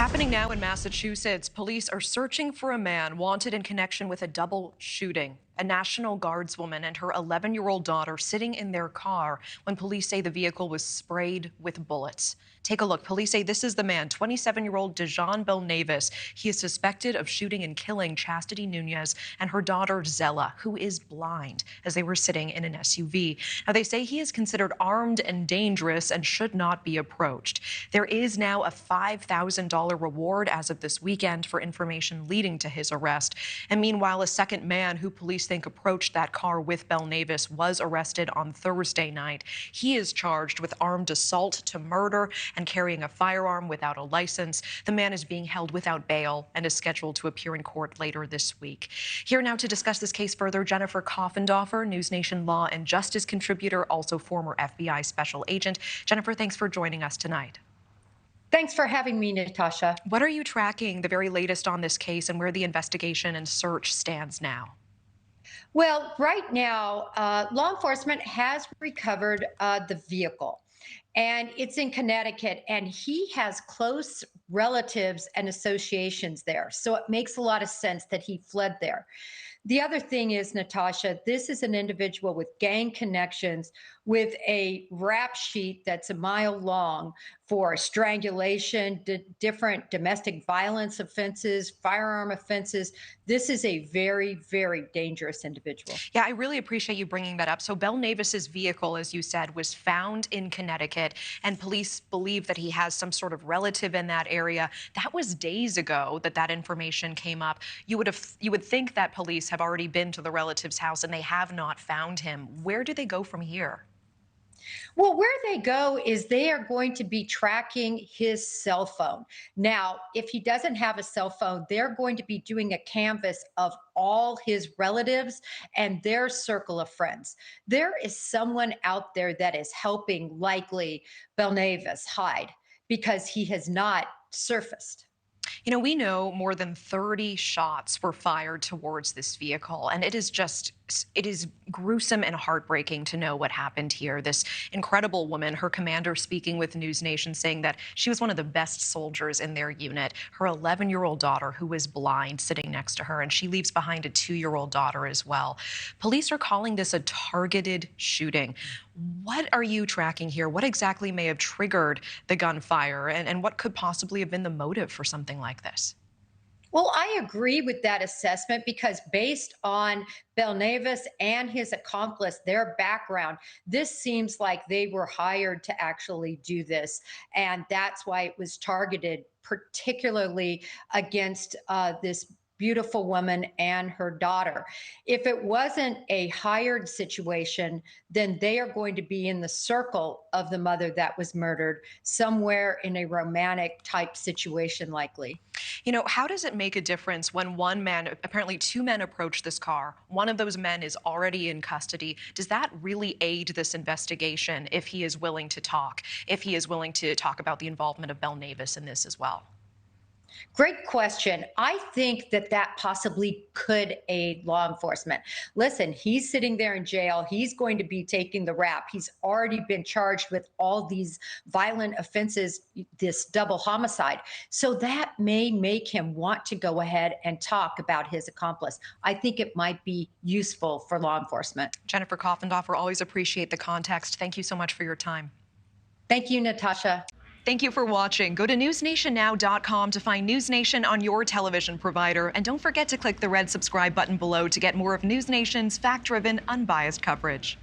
Happening now in Massachusetts, police are searching for a man wanted in connection with a double shooting. A National Guardswoman and her 11-year-old daughter sitting in their car when police say the vehicle was sprayed with bullets. Take a look. Police say this is the man, 27-year-old Dejan Belnavis. He is suspected of shooting and killing Chastity Nunez and her daughter Zella, who is blind, as they were sitting in an SUV. Now, they say he is considered armed and dangerous and should not be approached. There is now a $5,000 reward as of this weekend for information leading to his arrest. And meanwhile, a second man who police think approached that car with Belnavis was arrested on Thursday night. He is charged with armed assault to murder and carrying a firearm without a license. The man is being held without bail and is scheduled to appear in court later this week. Here now to discuss this case further, Jennifer Coffindaffer, NewsNation law and justice contributor, also former FBI special agent. Jennifer, thanks for joining us tonight. Thanks for having me, Natasha. What are you tracking the very latest on this case and where the investigation and search stands now? Well, right now, law enforcement has recovered the vehicle, and it's in Connecticut, and he has close relatives and associations there. So it makes a lot of sense that he fled there. The other thing is, Natasha, this is an individual with gang connections with a rap sheet that's a mile long for strangulation, different domestic violence offenses, firearm offenses. This is a very, very dangerous individual. Yeah, I really appreciate you bringing that up. So Belnavis's vehicle, as you said, was found in Connecticut, and police believe that he has some sort of relative in that area. That was days ago that information came up. You would think that police have already been to the relative's house and they have not found him. Where do they go from here? Well, where they go is they are going to be tracking his cell phone. Now, if he doesn't have a cell phone, they're going to be doing a canvass of all his relatives and their circle of friends. There is someone out there that is helping, likely, Belnavis hide because he has not surfaced. You know, we know more than 30 shots were fired towards this vehicle, and it is gruesome and heartbreaking to know what happened here. This incredible woman, her commander speaking with NewsNation, saying that she was one of the best soldiers in their unit. Her 11-year-old daughter, who is blind, sitting next to her, and she leaves behind a 2-year-old daughter as well. Police are calling this a targeted shooting. What are you tracking here? What exactly may have triggered the gunfire, and what could possibly have been the motive for something like this? Well, I agree with that assessment because based on Belnavis and his accomplice, their background, this seems like they were hired to actually do this. And that's why it was targeted particularly against this beautiful woman and her daughter. If it wasn't a hired situation, then they are going to be in the circle of the mother that was murdered, somewhere in a romantic type situation likely. You know, how does it make a difference when one man, apparently 2 men approach this car, one of those men is already in custody? Does that really aid this investigation if he is willing to talk, if he is willing to talk about the involvement of Belnavis in this as well? Great question. I think that possibly could aid law enforcement. Listen, he's sitting there in jail. He's going to be taking the rap. He's already been charged with all these violent offenses, this double homicide. So that may make him want to go ahead and talk about his accomplice. I think it might be useful for law enforcement. Jennifer Coffindaffer, always appreciate the context. Thank you so much for your time. Thank you, Natasha. Thank you for watching. Go to newsnationnow.com to find NewsNation on your television provider. And don't forget to click the red subscribe button below to get more of NewsNation's fact-driven, unbiased coverage.